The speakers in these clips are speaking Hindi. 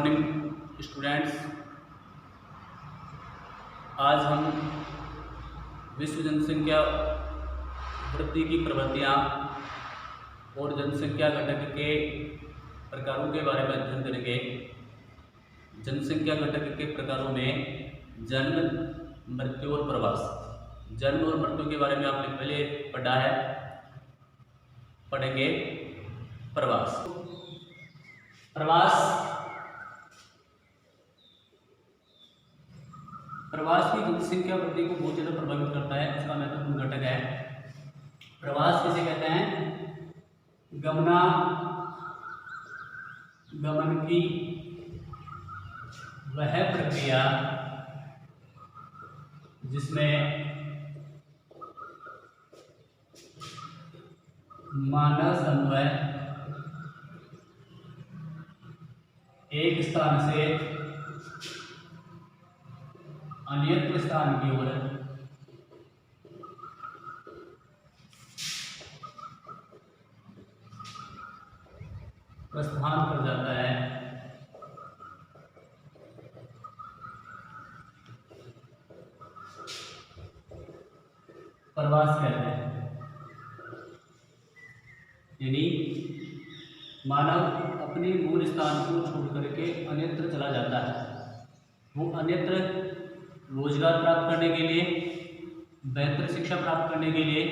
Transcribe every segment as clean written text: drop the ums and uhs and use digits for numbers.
Morning students. आज हम विश्व जनसंख्या वृद्धि की प्रवृत्तियाँ और जनसंख्या घटक के प्रकारों के बारे में अध्ययन करेंगे। जनसंख्या घटक के प्रकारों में जन्म, मृत्यु और प्रवास। जन्म और मृत्यु के बारे में आपने पहले पढ़ा है, पढ़ेंगे प्रवास। प्रवास की जनसंख्या वृद्धि को बहुत ज़्यादा प्रभावित करता है। इसका महत्वपूर्ण घटक है प्रवास। किसे कहते हैं? गमन की वह प्रक्रिया जिसमें मानव समूह एक स्थान से अन्यत्र स्थान की ओर प्रस्थान कर जाता है। प्रवास कहते हैं। यानी मानव अपने मूल स्थान को छोड़ करके अन्यत्र चला जाता है। वो अन्यत्र रोजगार प्राप्त करने के लिए, बेहतर शिक्षा प्राप्त करने के लिए,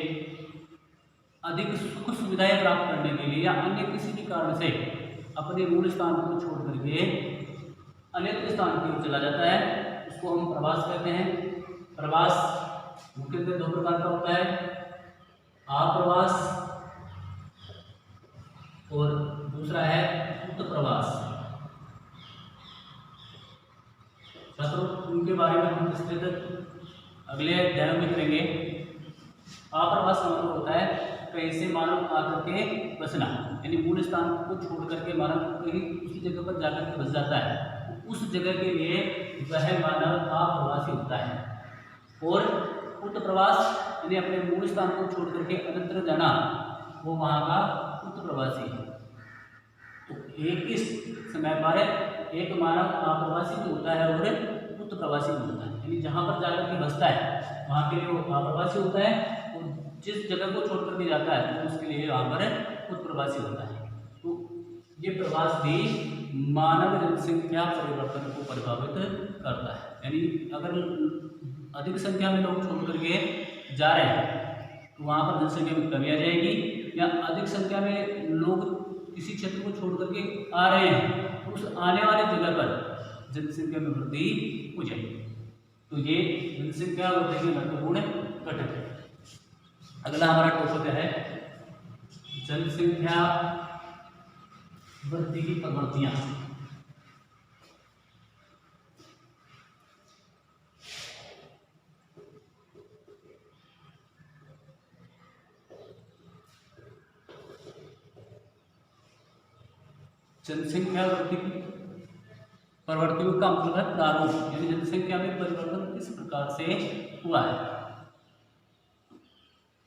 अधिक सुख सुविधाएं प्राप्त करने के लिए या अन्य किसी भी कारण से अपने मूल स्थान को छोड़ करके अन्यत्र स्थान की ओर चला जाता है। उसको हम प्रवास कहते हैं। प्रवास मुख्यतः दो प्रकार का होता है, आप्रवास और दूसरा है उत्प्रवास। छात्रों, उनके बारे में हम विस्तृत अगले अध्याय में करेंगे। आप्रवास का मतलब होता है कहीं से मानव आकर के बसना, यानी मूल स्थान को छोड़ करके मानव कहीं उसी जगह पर जाकर के बस जाता है। उस जगह के लिए वह मानव आप्रवासी होता है। और उत्प्रवास यानी अपने मूल स्थान को छोड़ करके अन्यत्र जाना, वो वहाँ का उत्प्रवासी है। तो एक ही समय पर एक मानव आप्रवासी भी होता है और उत्प्रवासी भी होता है। यानी जहाँ पर जाकर के बसता है वहाँ के लिए वो आप्रवासी होता है, और जिस जगह को छोड़ करके जाता है तो उसके लिए वहाँ पर उत्प्रवासी होता है। तो ये प्रवास भी मानव जनसंख्या परिवर्तन को प्रभावित करता है। यानी अगर अधिक संख्या में लोग छोड़ करके जा रहे हैं तो वहाँ पर जनसंख्या में कमी आ जाएगी, या अधिक संख्या में लोग किसी क्षेत्र को छोड़ करके आ रहे हैं तो उस आने वाली जगह पर जनसंख्या में वृद्धि हो जाएगी। तो ये जनसंख्या वृद्धि के महत्वपूर्ण घटक है। अगला हमारा टॉपिक है जनसंख्या वृद्धि की प्रवृत्तियां। जनसंख्या वृद्धि की प्रवृत्तियों का मतलब है प्रारूप, यानी जनसंख्या में परिवर्तन किस प्रकार से हुआ है।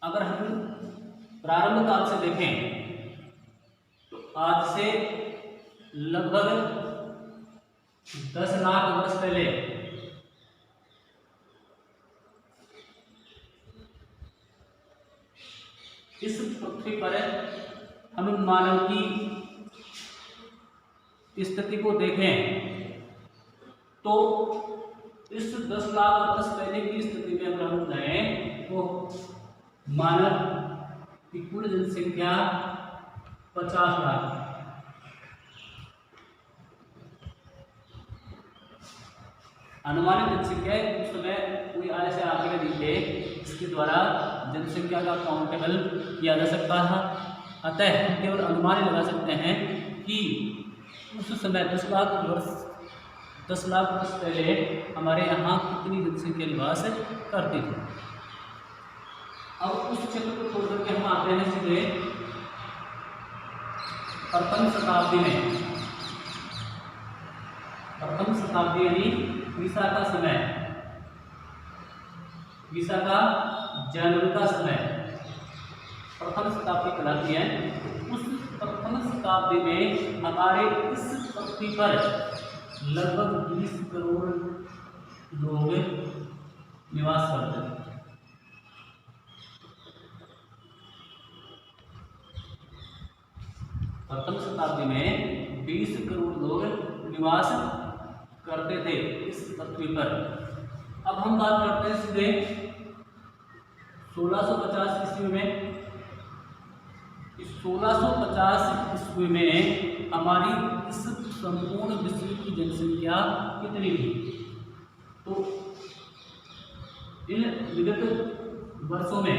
अगर हम प्रारंभ काल से देखें तो आज से लगभग 10 लाख वर्ष पहले इस पृथ्वी पर हम मानव की स्थिति को देखें तो इस 10 लाख वर्ष पहले की स्थिति में अगर हम जाएं तो मानव की कुल जनसंख्या 50 लाख। अनुमानित जनसंख्या उस समय कोई ऐसे आंकड़े नहीं थे जिसके द्वारा जनसंख्या का काउंटेबल किया जा सकता था। अतः हम केवल अनुमान लगा सकते हैं कि उस समय 10 लाख वर्ष पहले हमारे यहाँ कितनी जनसंख्या निवास करती थी। अब उस क्षेत्र को छोड़ करके हम आते हैं सीधे प्रथम शताब्दी यानी ईसा का समय, ईसा का जन्म का समय प्रथम शताब्दी कहलाती है। उस प्रथम शताब्दी में हमारे इस पृथ्वी पर लगभग 20 करोड़ लोग निवास करते थे। प्रथम शताब्दी में 20 करोड़ लोग निवास करते थे इस पृथ्वी पर। अब हम बात करते हैं सीधे 1650 ईस्वी में। इस 1650 ईस्वी में हमारी इस संपूर्ण विश्व की जनसंख्या कितनी थी? तो इन विगत वर्षों में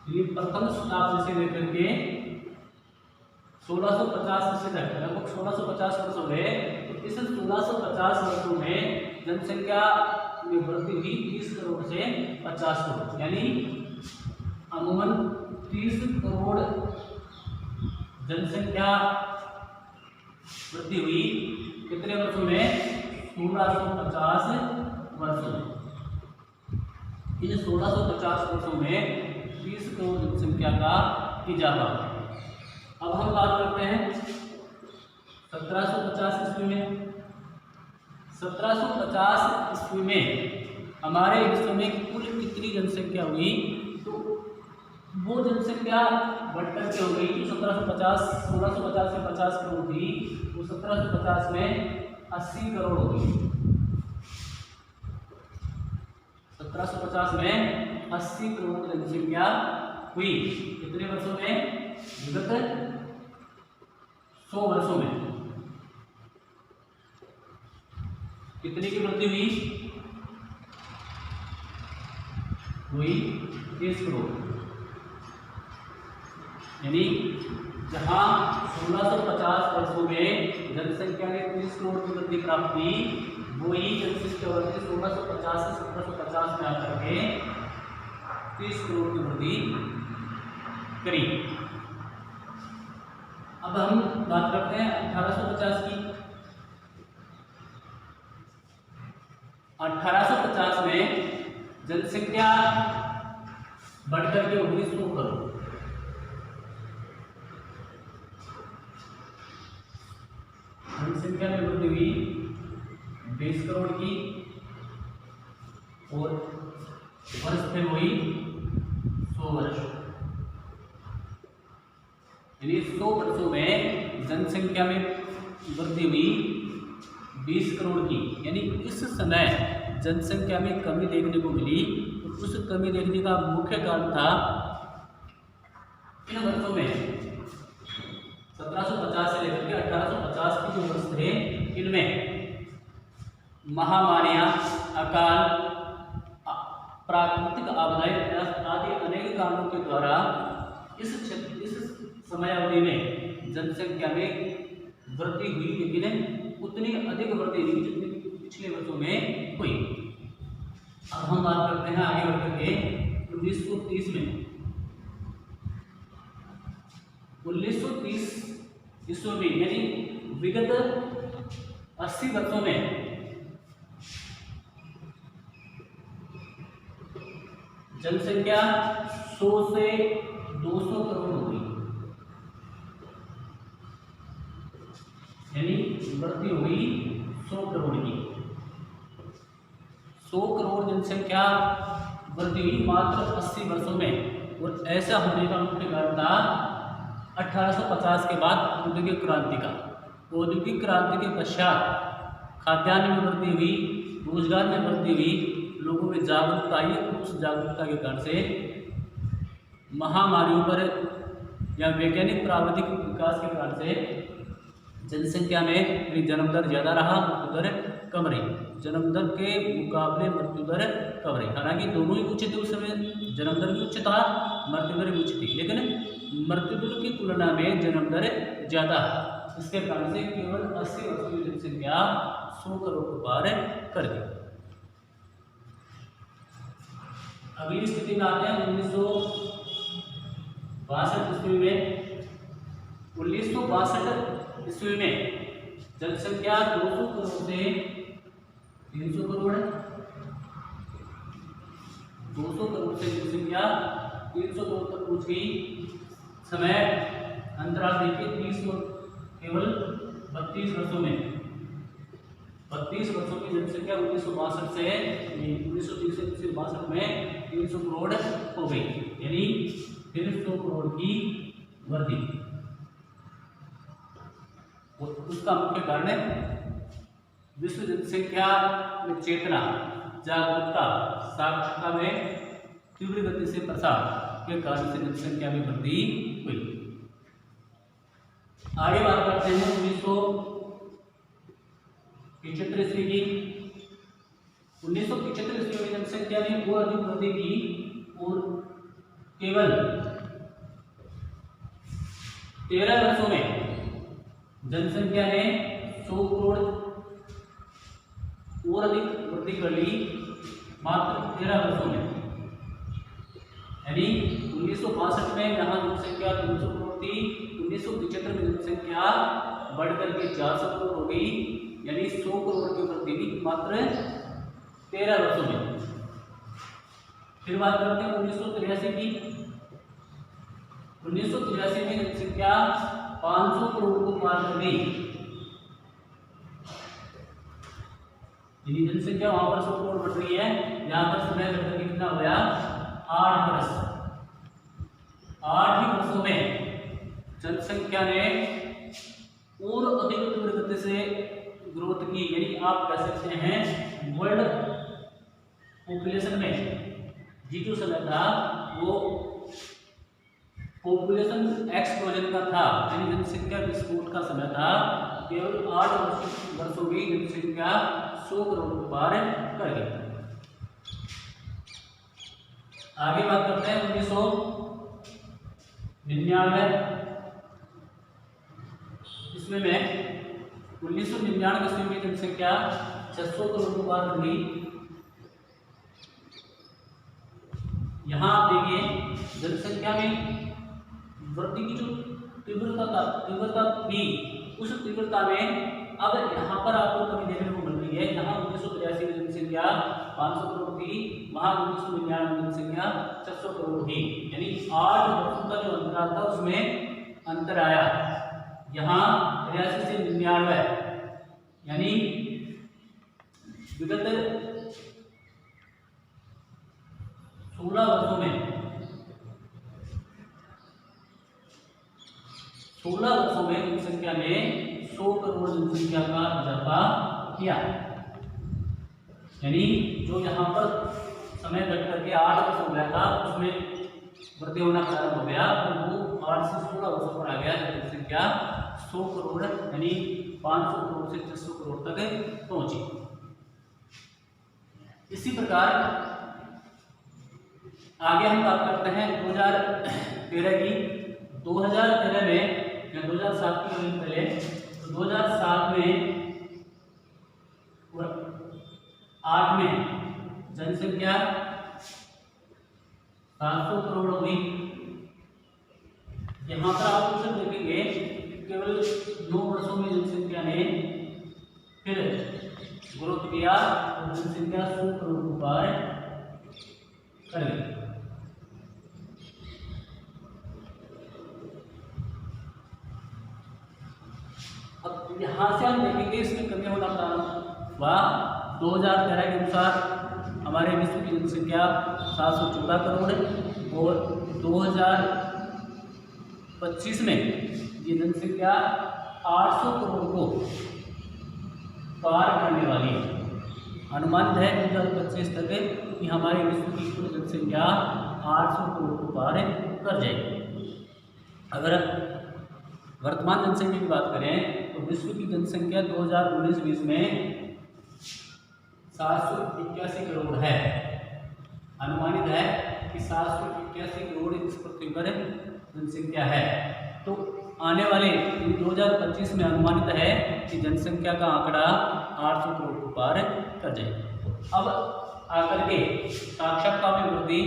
ये प्रथम शताब्दी से लेकर के 1650 ईस्वी तक लगभग 1650 वर्ष हो गए। तो इस 1650 वर्षों में जनसंख्या में वृद्धि हुई 30 करोड़ से 50 करोड़, यानी अमूमन 30 करोड़ जनसंख्या वृद्धि हुई। कितने वर्षों में? 1650 वर्षों में। इन 1650 वर्षों में 30 करोड़ जनसंख्या का इजाफा। अब हम बात करते हैं 1750 ईस्वी में। 1750 ईस्वी में हमारे विश्व में कुल कितनी जनसंख्या हुई? तो वो जनसंख्या बढ़कर के हो गई। 1650 से 50 करोड़ थी, वो 1750 में 80 करोड़ हो गई। 1750 में 80 करोड़ जनसंख्या हुई। कितने वर्षों में? विगत 100 वर्षों में। कितने की वृद्धि हुई? 30 करोड़। यानी जहां 1650 वर्षों में जनसंख्या ने 30 करोड़ की वृद्धि प्राप्त की, वही जनसंख्या वृद्धि 1650 से 1750 में आकर के 30 करोड़ की वृद्धि करी। अब हम बात करते हैं 1850 की। 1850 में जनसंख्या बढ़कर के 1900 करोड़। जनसंख्या में वृद्धि हुई 20 करोड़ की और वर्ष में हुई 100 वर्ष। यानी 100 वर्षों में जनसंख्या में वृद्धि हुई 20 करोड़ की। यानी इस समय जनसंख्या में कमी देखने को मिली। तो उस कमी देखने का मुख्य कारण था इन वर्षों में 1750 से लेकर के 1850 के जो वर्ष थे, इनमें महामारियां, अकाल, प्राकृतिक आपदाएं आदि अनेक कारणों के द्वारा इस समयावधि में जनसंख्या में वृद्धि हुई, लेकिन उतनी अधिक वृद्धि नहीं जितनी पिछले वर्षों में हुई। अब हम बात करते हैं आगे बढ़कर के 1930 में। 1930 ईस्वी में, यानी विगत 80 वर्षों में जनसंख्या 100 से 200 करोड़ हो गई। यानी वृद्धि हुई 100 करोड़ की। 100 करोड़ जनसंख्या वृद्धि हुई मात्र 80 वर्षों में। और ऐसा होने का मुख्य कारण था 1850 के बाद औद्योगिक क्रांति का। औद्योगिक क्रांति के पश्चात खाद्यान्न में वृद्धि हुई, रोजगार में वृद्धि हुई, लोगों में जागरूकता आई। उस जागरूकता के कारण से महामारियों पर या वैज्ञानिक प्राविधिक विकास के कारण से जनसंख्या में जन्म दर ज़्यादा रहा, मृत्यु दर कम रही। जन्म दर के मुकाबले मृत्यु दर कम रही। हालांकि दोनों ही उच्च थे उस समय, जन्म दर भी उच्च था, मृत्यु दर भी उच्च थी, लेकिन मृत्यु दर की तुलना में जन्म दर ज़्यादा है। इसके कारण से केवल 80 वर्षों की जनसंख्या 100 करोड़ को पार कर गई। अगली स्थिति में आते हैं 1962 ईस्वी में। 1962 ईस्वी में जनसंख्या 200 करोड़ से 300 करोड़, 200 करोड़ से जनसंख्या 300 करोड़ तक पहुंच गई। समय अंतराल देखिए 30 और केवल 32 वर्षों में। 32 वर्षों की जनसंख्या 1962 से 1930 से 1962 में 300 करोड़ हो गई, यानी फिर 100 करोड़ की वृद्धि। उसका मुख्य कारण विश्व जनसंख्या में चेतना, जागरूकता, साक्षरता में तीव्र गति से प्रसार के कारण से जनसंख्या में वृद्धि हुई। आगे बात करते हैं 1975 ईस्वी की। 1975 ईस्वी में जनसंख्या में और अधिक वृद्धि की और केवल 13 वर्षों में जनसंख्या ने 100 करोड़ और अधिक वृद्धि कर ली, मात्र 13 वर्षों में। यानी 1962 में यहाँ जनसंख्या 300 करोड़ थी, 1975 में जनसंख्या बढ़कर के 400 करोड़ हो गई, यानी 100 करोड़ की वृद्धि हुई मात्र 13 वर्षों में। फिर बात करते हैं 1983 की। 1983 में जनसंख्या 500 करोड़ को पार कर गई, जनसंख्या वहां पर 100 करोड़ बढ़ रही है, यहाँ पर समय घटकर कितना हुआ 8 वर्ष। 8 ही वर्षों में जनसंख्या ने और अधिक तीव्र गति से ग्रोथ की, यानी आप कह सकते हैं वर्ल्ड पॉपुलेशन में जो समय था वो पॉपुलेशन एक्सप्लोजन का था, यानी जनसंख्या विस्फोट का समय था। केवल 8 वर्षों में जनसंख्या 100 करोड़ को पार कर गई। आगे बात करते हैं 1999। इसमें में 1999 ईस्वी में जनसंख्या 600 करोड़ को पार कर गई। यहाँ आप देखिए जनसंख्या में वृद्धि की जो तीव्रता थी, उस तीव्रता में अब यहाँ पर आपको कमी देखने को मिल रही है। यहाँ 1983 में जनसंख्या 500 करोड़ थी, वहाँ 1999 में जनसंख्या 600 करोड़ थी, यानी 8 वर्षों का जो अंतराल था उसमें अंतर आया। यहाँ 83 से 99, यानी विगत 16 वर्षों में 16 वर्षों में जनसंख्या ने 100 करोड़ जनसंख्या का इजाफा किया, यानी जो यहाँ पर समय घट करके 8 वर्ष हो गया था उसमें वृद्धि होना प्रारंभ हो गया, और वो 8 से 16 वर्षों पर आ गया जनसंख्या 100 करोड़, यानी 500 करोड़ से 600 करोड़ तक पहुंची। इसी प्रकार आगे हम बात करते हैं 2013 की। 2013 में या 2007 की पहले, तो 2007 में 8 में जनसंख्या 700 करोड़ हुई। यहाँ पर आप कुछ देखेंगे केवल 9 वर्षों में जनसंख्या ने फिर ग्रोथ किया और जनसंख्या 100 करोड़ को पार कर गई। अब यहाँ से हम देखेंगे इसमें कमी होना प्रारंभ हुआ। 2013 के अनुसार हमारे विश्व की जनसंख्या 714 करोड़ और 2025 में ये जनसंख्या 800 करोड़ को पार करने वाली है। अनुमानित है 2025 तक कि हमारे विश्व की कुल जनसंख्या 800 करोड़ को पार कर जाएगी। अगर वर्तमान जनसंख्या की बात करें तो विश्व की जनसंख्या 2019-20 में 781 करोड़ है। अनुमानित है कि 781 करोड़ इस पृथ्वी पर जनसंख्या है। तो आने वाले 2025 में अनुमानित है कि जनसंख्या का आंकड़ा 800 करोड़ को पार कर जाएगा। अब आकर के साक्षरता में वृद्धि,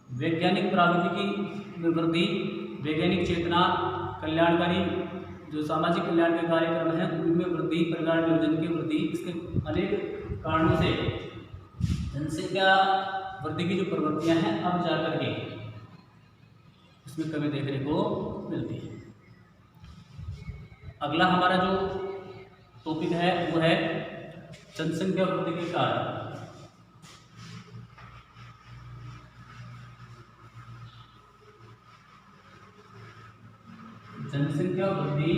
वैज्ञानिक प्रौद्योगिकी में वृद्धि, वैज्ञानिक चेतना, कल्याणकारी जो सामाजिक कल्याण के कार्यक्रम हैं उनमें वृद्धि, परिवार नियोजन की वृद्धि, इसके अनेक कारणों से जनसंख्या वृद्धि की जो प्रवृत्तियां हैं अब जाकर के इसमें कमी देखने को मिलती है। अगला हमारा जो टॉपिक है वो है जनसंख्या वृद्धि के कारण। जनसंख्या वृद्धि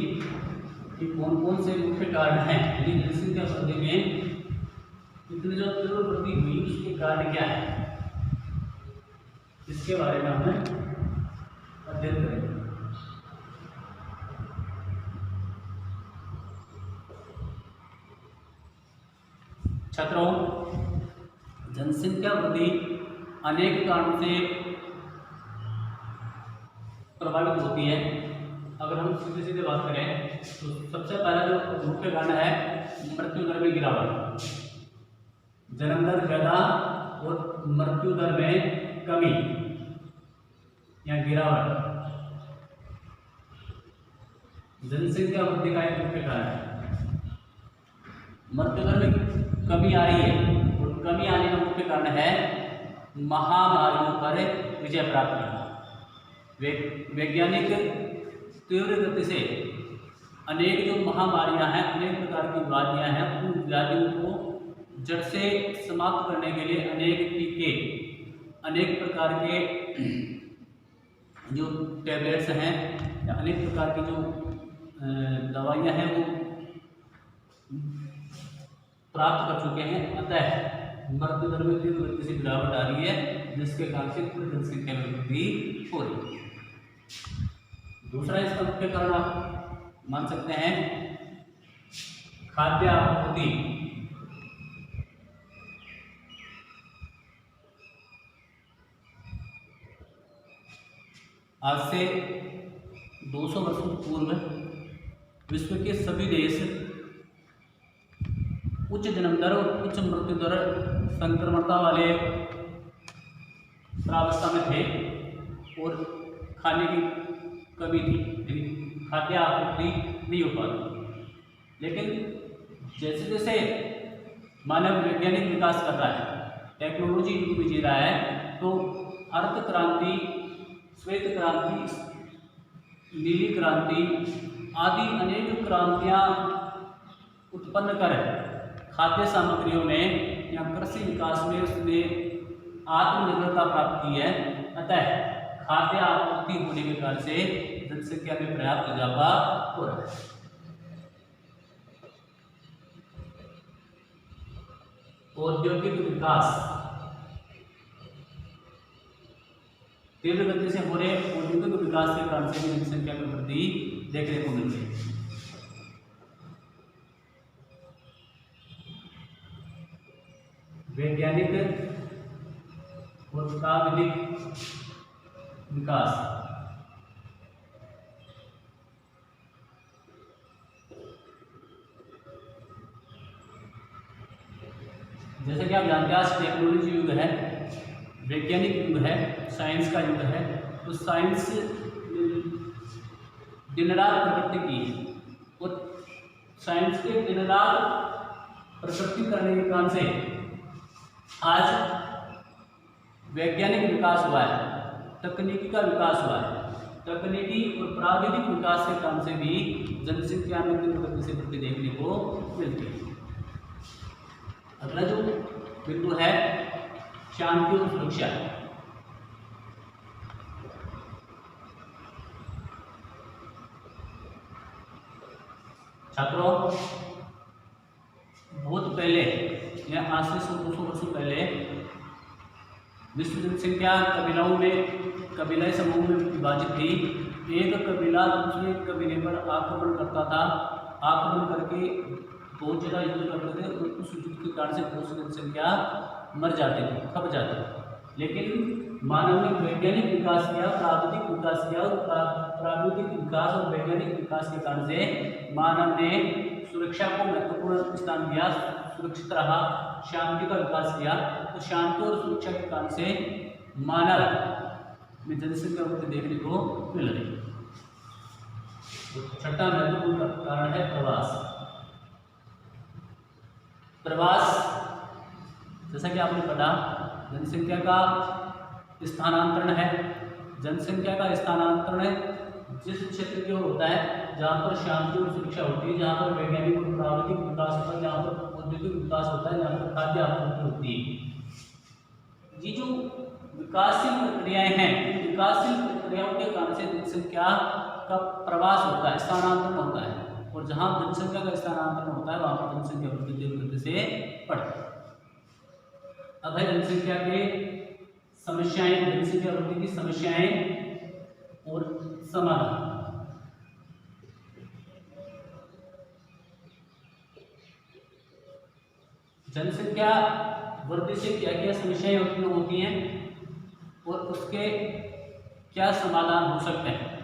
के कौन कौन से मुख्य कारण हैं, यानी जनसंख्या वृद्धि में इतनी जो तीव्र वृद्धि हुई उसके कारण क्या है, इसके बारे में हमें अध्ययन करेंगे। छात्रों, जनसंख्या वृद्धि अनेक कारणों से प्रभावित होती है। अगर हम सीधे सीधे बात करें तो सबसे पहला जो मुख्य कारण है मृत्यु दर में गिरावट। जन्म दर ज़्यादा और मृत्यु दर में कमी या गिरावट जनसंख्या वृद्धि का एक मुख्य कारण है। मृत्यु दर में कमी आ रही है और कमी आने का मुख्य कारण है महामारियों पर विजय प्राप्त करना। वैज्ञानिक तीव्र गति से अनेक जो महामारियां हैं, अनेक प्रकार की बीमारियां हैं, उन व्याधियों को जड़ से समाप्त करने के लिए अनेक टीके, अनेक प्रकार के जो टैबलेट्स हैं या अनेक प्रकार की जो दवाइयां हैं वो प्राप्त कर चुके हैं। अतः मृत्यु दर में तीव्र गति से गिरावट आ रही है, जिसके कारण से जनसंख्या में वृद्धि हो रही है। दूसरा इसका मुख्य कारण आप मान सकते हैं खाद्य आपूर्ति। आज से 200 वर्षों पूर्व विश्व के सभी देश उच्च जन्म दर और उच्च मृत्यु दर संक्रमणता वाले प्रावस्था में थे और खाने की कमी थी, यानी खाद्य आपूर्ति नहीं हो पाती। लेकिन जैसे जैसे मानव वैज्ञानिक विकास कर रहा है, टेक्नोलॉजी युग में जी रहा है, तो अर्थ क्रांति, श्वेत क्रांति, नीली क्रांति आदि अनेक क्रांतियां उत्पन्न कर खाद्य सामग्रियों में या कृषि विकास में उसने आत्मनिर्भरता प्राप्त की है। अतः खाद्य आपूर्ति होने के कारण से जनसंख्या में पर्याप्त इजाफा हो रहा है। औद्योगिक विकास, तीव्र गति से हो रहे औद्योगिक विकास के कारण से जनसंख्या में वृद्धि देखने को मिल रही है। वैज्ञानिक और प्राविधिक विकास, जैसे कि आप जानते हैं आज टेक्नोलॉजी युग है, वैज्ञानिक युग है, साइंस का युग है। तो साइंस दिन रात प्रगति की है और साइंस के दिन रात प्रगति करने के कारण से आज वैज्ञानिक विकास हुआ है, तकनीकी का विकास हुआ है। तकनीकी और प्राविधिक विकास के कारण से भी जनसंख्या में तीव्र गति से वृद्धि देखने को मिलती है। अगला जो बिंदु है शांति और सुरक्षा। छात्रों, बहुत पहले या आज से 100-200 वर्षों पहले विश्व जनसंख्या कबीलाओं में, कबीलाई समूह में विभाजित थी। एक कबीला दूसरे कबीले पर आक्रमण करता था, आक्रमण करके बहुत ज़्यादा युद्ध करते थे और उस युद्ध के कारण से बहुत सी जनसंख्या मर जाती थी, खप जाती थी। लेकिन मानव ने वैज्ञानिक विकास किया, प्राविधिक विकास किया और प्राविधिक विकास और वैज्ञानिक विकास के कारण से मानव ने सुरक्षा को महत्वपूर्ण स्थान दिया, सुरक्षित रहा, शांति का विकास किया। तो शांति और सुरक्षा के कारण से मानव में जनसंख्या वृद्धि देखने को मिल रही है। तो छठा महत्वपूर्ण कारण है प्रवास। प्रवास, जैसा कि आपने पढ़ा, जनसंख्या का स्थानांतरण है। जनसंख्या का स्थानांतरण जिस क्षेत्र की ओर होता है जहाँ पर शांति और सुरक्षा होती है, जहाँ पर वैज्ञानिक और प्राकृतिक विकास होता है, जहाँ पर औद्योगिक विकास होता है, जहाँ पर खाद्य आपूर्ति होती है। ये जो विकासशील प्रक्रियाएं हैं, विकासशील प्रक्रियाओं के कारण से जनसंख्या का प्रवास होता है, स्थानांतरण होता है, और जहाँ जनसंख्या का स्थानांतरण होता है वहाँ पर जनसंख्या वृद्धि से बढ़ती है। अब है जनसंख्या के समस्याएं, जनसंख्या वृद्धि की समस्याएं और समाधान। जनसंख्या वृद्धि से क्या क्या समस्याएं उत्पन्न होती हैं और उसके क्या समाधान हो सकते हैं,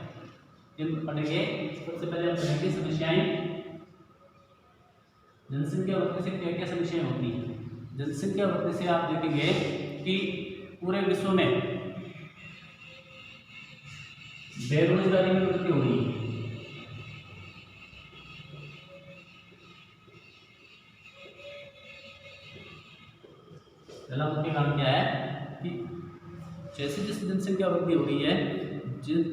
इन पढ़ेंगे। सबसे पहले हम पढ़ेंगे समस्याएं। जनसंख्या वृद्धि से क्या क्या समस्याएं होती हैं। जनसंख्या वृद्धि से आप देखेंगे कि पूरे विश्व में बेरोजगारी में वृद्धि हो रही है। पहला मुख्य कारण क्या है कि जैसे जैसे जनसंख्या वृद्धि हो रही है,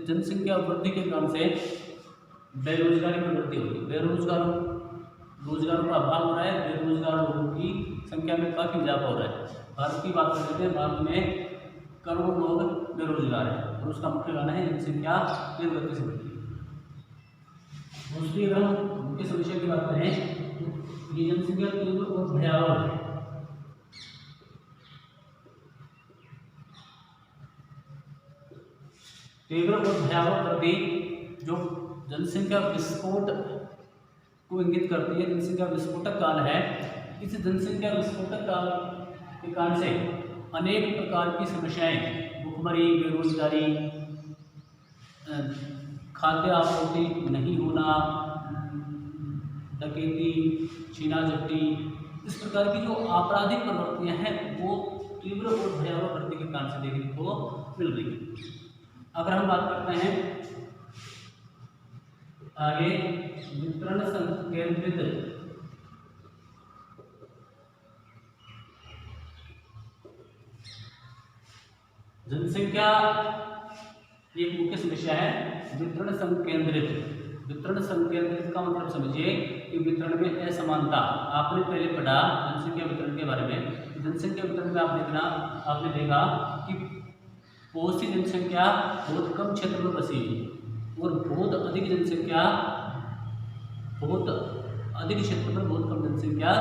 जनसंख्या वृद्धि के कारण से बेरोजगारी में वृद्धि हो रही है। रोजगारों का अभाव हो रहा है, बेरोजगार लोगों की संख्या में काफ़ी इजाफा हो रहा है। भारत की बात कर लेते हैं, भारत में करोड़ों लोग बेरोजगार हैं और उसका मुख्य कारण है जनसंख्या तीव्र गति से वृद्धि। दूसरी अगर हम मुख्य समस्या की बात करें तो ये जनसंख्या तीव्र और भयावह है। तीव्र और भयावह वृद्धि जो जनसंख्या विस्फोट को इंगित करती है, जनसंख्या विस्फोटक काल है। इस जनसंख्या विस्फोटक काल के कारण से अनेक प्रकार की समस्याएं, भुखमरी, बेरोजगारी, खाद्य आपूर्ति नहीं होना, डकैती, छीना झपटी, इस प्रकार की जो आपराधिक प्रवृत्तियां हैं वो तीव्र और भयावह वृद्धि के कारण से देखने को मिल रही है। अगर हम बात करते हैं आगे वितरण संकेंद्रित जनसंख्या एक मुख्य समस्या है। वितरण संकेंद्रित का मतलब समझिए कि वितरण में असमानता। आपने पहले पढ़ा जनसंख्या वितरण के बारे में। जनसंख्या वितरण में आपने देखा कि बहुत सी जनसंख्या बहुत कम क्षेत्र में बसी हुई है और बहुत अधिक क्षेत्र पर बहुत कम जनसंख्या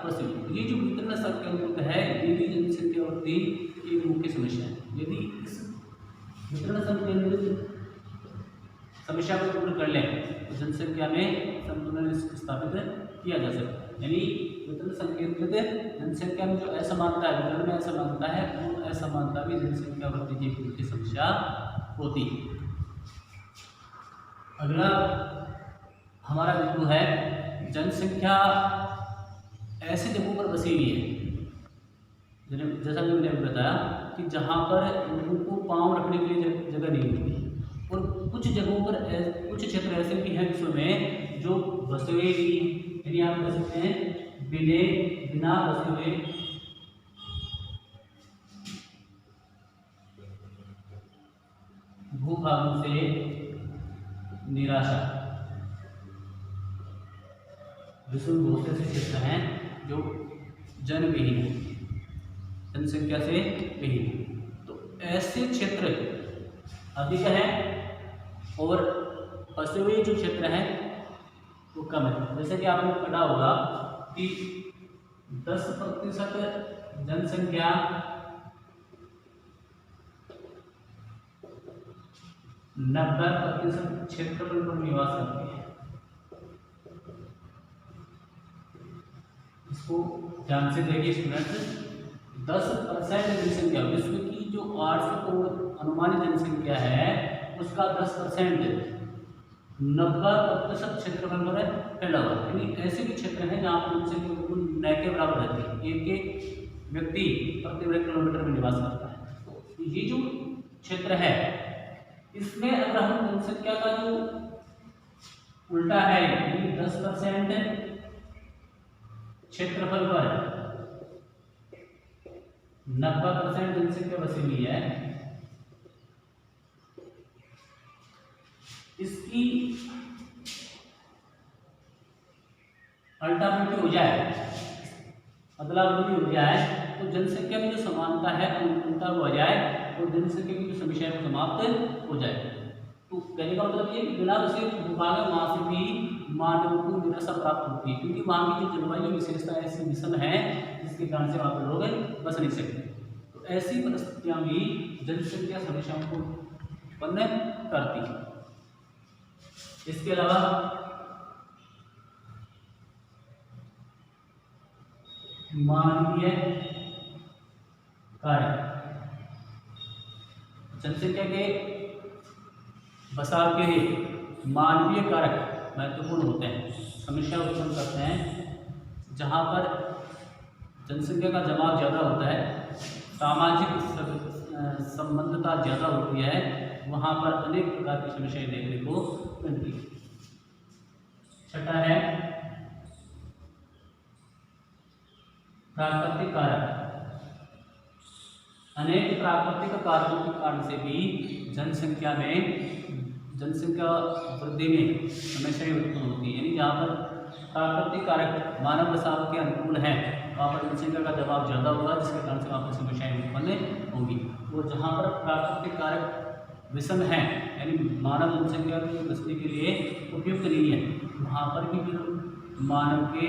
बसी हुई। ये जो वितरण संकेंद्रित है, ये भी जनसंख्या वृद्धि एक मुख्य समस्या है। यदि इस वितरण संकेंद्रित समस्या को दूर कर लें तो जनसंख्या में संतुलन स्थापित किया जा सकता है। यानी वितरण संकेंद्रित जनसंख्या में जो असमानता है, वितरण में असमानता है, वो असमानता भी जनसंख्या वृद्धि की एक मुख्य समस्या होती है। अगला हमारा बिंदु है जनसंख्या ऐसी जगहों पर बसी हुई है, जैसा कि मैंने बताया कि जहाँ पर लोगों को पाँव रखने के लिए जगह नहीं होती, और कुछ जगहों पर कुछ क्षेत्र ऐसे भी हैं विश्व में जो बसे हुए भी हैं। यानी आप कह सकते हैं बिना बसे हुए भूभागों से निराशा। विश्व में बहुत से क्षेत्र हैं जो जनविहीन है, जनसंख्या से विहीन है। तो ऐसे क्षेत्र अधिक हैं और बसे हुए जो क्षेत्र हैं वो कम है। जैसे कि आपने पढ़ा होगा कि 10% जनसंख्या 90% क्षेत्रफल पर निवास करती है। इसको ध्यान से देखिए स्टूडेंट्स, 10% जनसंख्या, विश्व की जो 800 करोड़ अनुमानित जनसंख्या है उसका 10% 90% क्षेत्रफल पर फैला हुआ है। यानी ऐसे भी क्षेत्र हैं जहाँ पर जनसंख्या बिल्कुल न के बराबर रहती है, एक व्यक्ति प्रति वर्ग किलोमीटर में निवास करता है। तो ये जो क्षेत्र है इसमें अगर हम जनसंख्या का जो उल्टा है, यानी 10% क्षेत्रफल पर 90% जनसंख्या बसी हुई है, इस इसकी अल्टरनेटिव हो जाए, अदला बदली हो जाए, तो जनसंख्या में जो समानता है अनुकूलता हो जाए और जनसंख्या की जो समस्या है समाप्त हो जाए। तो कहने का मतलब ये कि बिना उसे भूभाग वहाँ से भी मानव को निराशा प्राप्त होती है, क्योंकि वहाँ की जो जलवायु विशेषता ऐसी विषम है जिसके कारण से वहाँ पर लोग बस नहीं सकते। तो ऐसी परिस्थितियाँ भी जनसंख्या समस्याओं को उत्पन्न करती है। इसके अलावा मानवीय कार्य जनसंख्या के बसाव के लिए मानवीय कारक महत्वपूर्ण होते हैं, समस्या उत्पन्न करते हैं। जहाँ पर जनसंख्या का जमाव ज़्यादा होता है, सामाजिक संबंधता ज़्यादा होती है, वहाँ पर अनेक प्रकार की समस्याएं देखने को मिलती है। छठा है प्राकृतिक कारक। अनेक प्राकृतिक कारकों के कारण से भी जनसंख्या वृद्धि में समस्याएं उत्पन्न होती है। यानी जहाँ पर प्राकृतिक कारक मानव बसाव के अनुकूल हैं, वहाँ पर जनसंख्या का दबाव ज़्यादा होगा, जिसके कारण से वहाँ पर समस्याएं उत्पन्न होंगी। वो जहाँ पर प्राकृतिक कारक विषम हैं, यानी मानव जनसंख्या की बस्ती के लिए उपयुक्त नहीं है, वहाँ पर भी फिर मानव के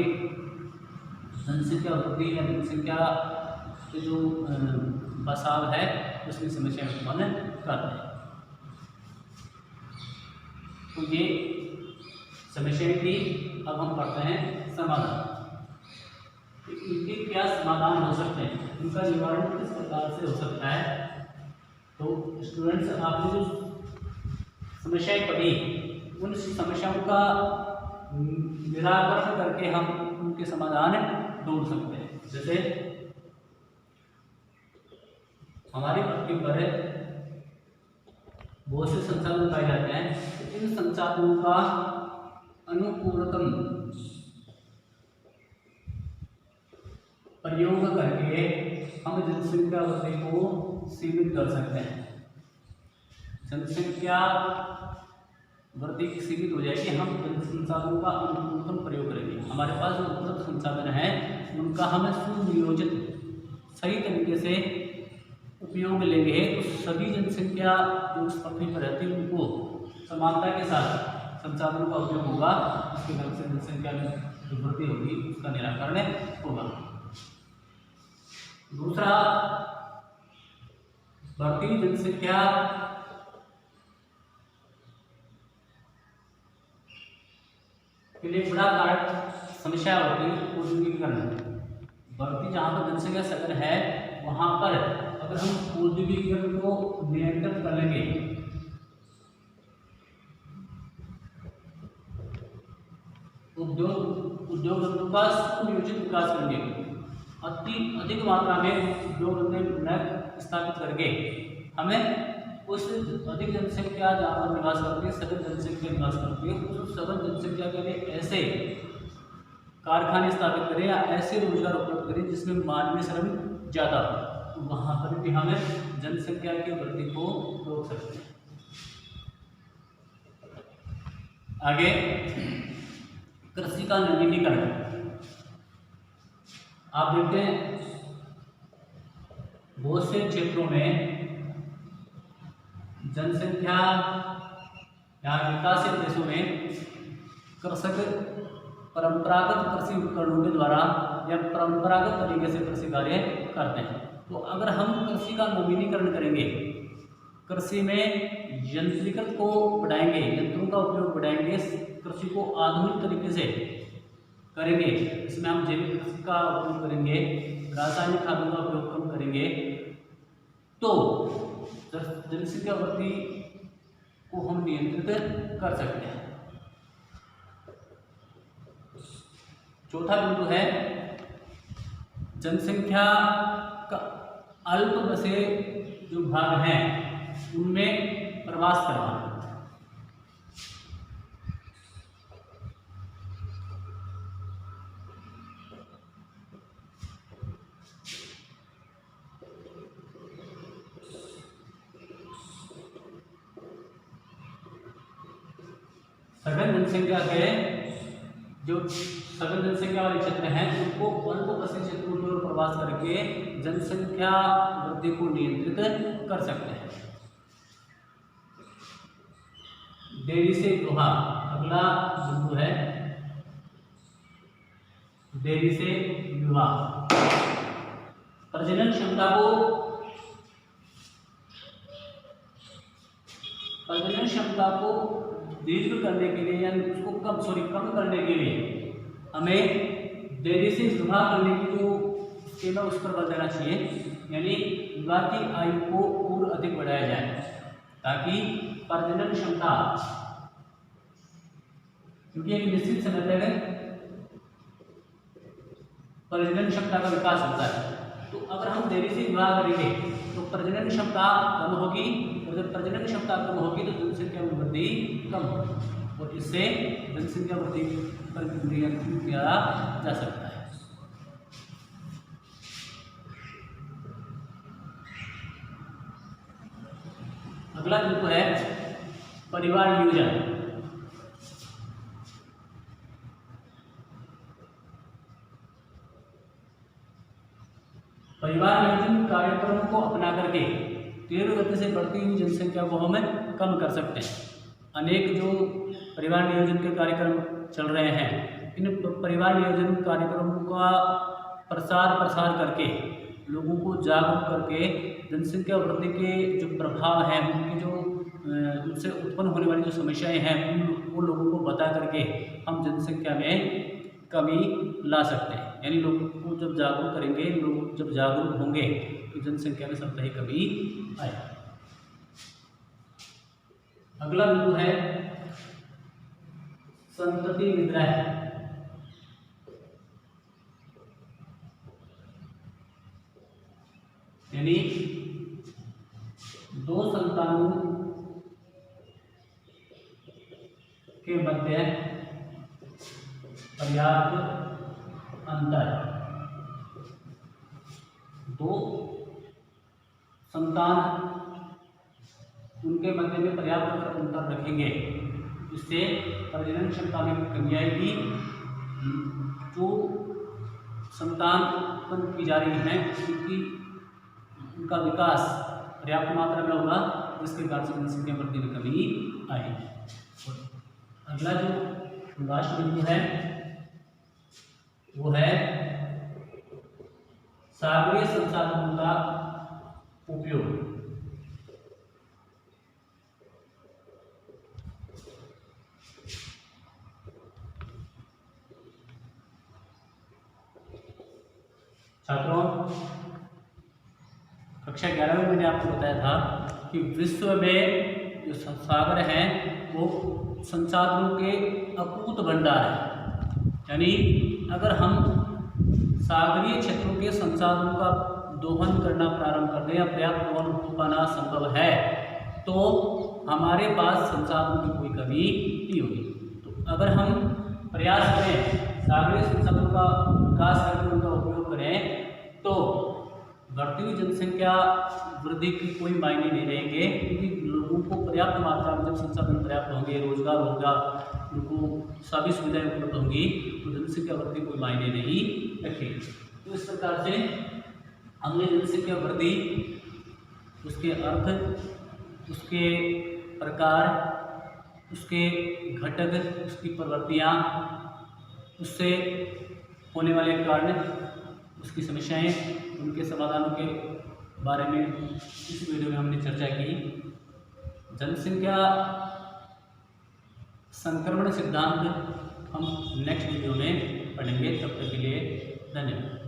जनसंख्या वृद्धि या जनसंख्या के जो बसाव है उसमें समस्या उत्पन्न करते हैं। तो ये समस्याएं थी। अब हम पढ़ते हैं समाधान। तो इनके क्या समाधान हो सकते हैं, इनका निवारण किस प्रकार से हो सकता है। तो स्टूडेंट्स, आपने जो समस्याएं पढ़ी उन समस्याओं का निराकरण करके हम उनके समाधान ढूंढ सकते हैं। जैसे हमारी पृथ्वी पर बहुत से संसाधन पाए जाते हैं, तो इन संसाधनों का अनुकूलतम प्रयोग करके हम जनसंख्या वृद्धि को सीमित कर सकते हैं। जनसंख्या वृद्धि सीमित हो जाएगी, हम जन संसाधनों का अनुकूलतम प्रयोग करेंगे। हमारे पास जो उपलब्ध संसाधन हैं उनका हमें सुनियोजित सही तरीके से उपयोग लेंगे, तो सभी जनसंख्या जो उस पृथ्वी पर रहती है उनको समानता के साथ संसाधनों का उपयोग होगा, उसके कारण से जनसंख्या में जो वृद्धि होगी उसका निराकरण होगा। दूसरा, बढ़ती जनसंख्या के लिए बड़ा कारक समस्या होती है औद्योगिकीकरण। बढ़ती जहाँ पर जनसंख्या सघन है वहाँ पर अगर हम औद्योगिकीकरण को नियंत्रित कर लेंगे, उद्योग धंधों का सुनियोजित विकास करेंगे, अधिक मात्रा में उद्योग धंधे स्थापित करके हमें उस अधिक जनसंख्या जहाँ पर निवास करती है, सघन जनसंख्या निवास करती है, उस सघन जनसंख्या के लिए ऐसे कारखाने स्थापित करें या ऐसे रोजगार उपलब्ध करें जिसमें मानवीय श्रम ज़्यादा हो, तो वहाँ पर भी हमें जनसंख्या की वृद्धि को रोक सकते हैं। आगे कृषि का नवीनीकरण। आप देखते हैं बहुत से क्षेत्रों में जनसंख्या या विकसित देशों में कृषक परंपरागत कृषि उपकरणों के द्वारा या परंपरागत तरीके से कृषि कार्य करते हैं। तो अगर हम कृषि का नवीनीकरण करेंगे, कृषि में यंत्रीकृत को बढ़ाएंगे, यंत्रों का उपयोग बढ़ाएंगे, कृषि को आधुनिक तरीके से करेंगे, इसमें हम जैविक कृषि का उपयोग करेंगे, रासायनिक खादों का उपयोग कम करेंगे, तो जनसंख्या वृद्धि को हम नियंत्रित कर सकते हैं। चौथा बिंदु है जनसंख्या का अल्प बसे जो भाग हैं उनमें प्रवास करवाना। सघन जनसंख्या के जो सघन जनसंख्या वाले क्षेत्र हैं उनको अल्पबस्ती क्षेत्रों की ओर प्रवास करके जनसंख्या वृद्धि को नियंत्रित कर सकते हैं। देरी से विवाह अगला बिंदु है, देरी से विवाह। प्रजनन क्षमता को दीर्घ करने के लिए यानी उसको कम करने के लिए हमें देरी से विवाह करने की जो स्कीम है उस पर बल देना चाहिए, यानी विवाह की आयु को और अधिक बढ़ाया जाए ताकि प्रजनन क्षमता, क्योंकि एक निश्चित समय तक प्रजनन क्षमता का विकास होता है, तो अगर हम देरी से विवाह करेंगे तो प्रजनन क्षमता कम होगी, और जब प्रजनन क्षमता कम होगी तो जनसंख्या में वृद्धि कम होगी और इससे जनसंख्या वृद्धि पर नियंत्रण किया जा सकता है। अगला बिंदु है परिवार नियोजन। परिवार नियोजन कार्यक्रमों को अपना करके तीव्र गति से बढ़ती हुई जनसंख्या को हम कम कर सकते हैं। अनेक जो परिवार नियोजन के कार्यक्रम चल रहे हैं, इन परिवार नियोजन कार्यक्रमों का प्रसार करके लोगों को जागरूक करके जनसंख्या वृद्धि के जो प्रभाव हैं, उनकी जो उनसे उत्पन्न होने वाली जो समस्याएं हैं उन लोगों को बता करके हम जनसंख्या में कमी ला सकते हैं। यानी लोगों को जब जागरूक करेंगे, लोग जब जागरूक होंगे तो जनसंख्या में स्वतः ही कमी आएगी। अगला बिंदु है संतति विद्रोह। यानी दो संतानों के मध्य पर्याप्त अंतर, दो संतान उनके मध्य में पर्याप्त अंतर रखेंगे, इससे प्रजनन क्षमता में कमी आएगी। जो संतान उत्पन्न की जा रही है उनका विकास पर्याप्त मात्रा में होगा, जिसके कारण से जनसंख्या वृद्धि में कमी आएगी। अगला जो लास्ट बिंदु है वो है सागरीय संसाधनों का उपयोग। छात्रों, कक्षा 11 में मैंने आपको बताया था कि विश्व में जो सागर हैं वो संसाधनों के अकूत भंडार है। यानी अगर हम सागरीय क्षेत्रों के संसाधनों का दोहन करना प्रारंभ कर दें या पर्याप्त दोहन हो पाना संभव है तो हमारे पास संसाधनों की कोई कमी नहीं होगी। तो अगर हम प्रयास करें सागरीय संसाधनों का विकास करके उनका उपयोग करें तो बढ़ती हुई जनसंख्या वृद्धि की कोई मायने नहीं रहेंगे, क्योंकि लोगों को पर्याप्त मात्रा में जब संसाधन पर्याप्त होंगे, रोजगार होगा, उनको सभी सुविधाएं उपलब्ध होंगी तो जनसंख्या वृद्धि कोई मायने नहीं रखेगी। तो इस प्रकार से हमने जनसंख्या वृद्धि, उसके अर्थ, उसके प्रकार, उसके घटक, उसकी प्रवृत्तियाँ, उससे होने वाले कारण, उसकी समस्याएं, उनके समाधानों के बारे में इस वीडियो में हमने चर्चा की। जनसंख्या संक्रमण सिद्धांत हम नेक्स्ट वीडियो में पढ़ेंगे। तब तक के लिए धन्यवाद।